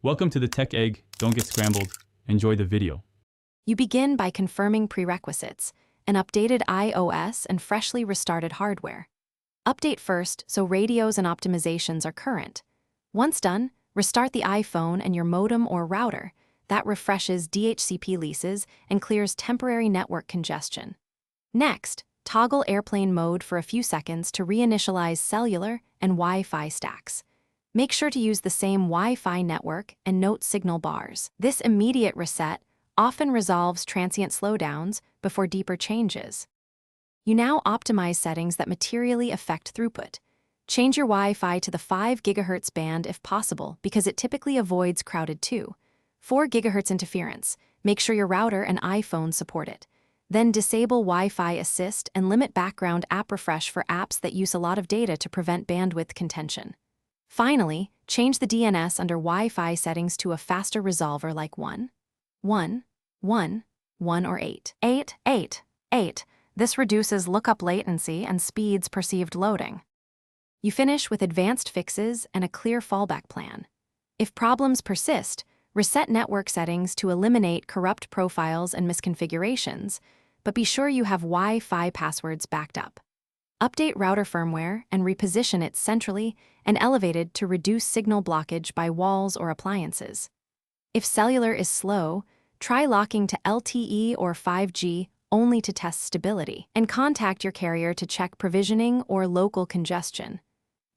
Welcome to the Tech Egg. Don't get scrambled. Enjoy the video. You begin by confirming prerequisites, an updated iOS and freshly restarted hardware. Update first so radios and optimizations are current. Once done, restart the iPhone and your modem or router. That refreshes DHCP leases and clears temporary network congestion. Next, toggle airplane mode for a few seconds to reinitialize cellular and Wi-Fi stacks. Make sure to use the same Wi-Fi network and note signal bars. This immediate reset often resolves transient slowdowns before deeper changes. You now optimize settings that materially affect throughput. Change your Wi-Fi to the 5 GHz band if possible because it typically avoids crowded 4 GHz interference. Make sure your router and iPhone support it. Then disable Wi-Fi assist and limit background app refresh for apps that use a lot of data to prevent bandwidth contention. Finally, change the DNS under Wi-Fi settings to a faster resolver like 1, 1, 1, 1 or 8, 8, 8, 8. This reduces lookup latency and speeds perceived loading. You finish with advanced fixes and a clear fallback plan. If problems persist, reset network settings to eliminate corrupt profiles and misconfigurations, but be sure you have Wi-Fi passwords backed up. Update router firmware and reposition it centrally and elevated to reduce signal blockage by walls or appliances. If cellular is slow, try locking to LTE or 5G only to test stability, and contact your carrier to check provisioning or local congestion.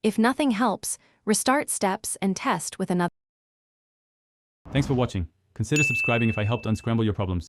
If nothing helps, restart steps and test with another. Thanks for watching. Consider subscribing if I helped unscramble your problems.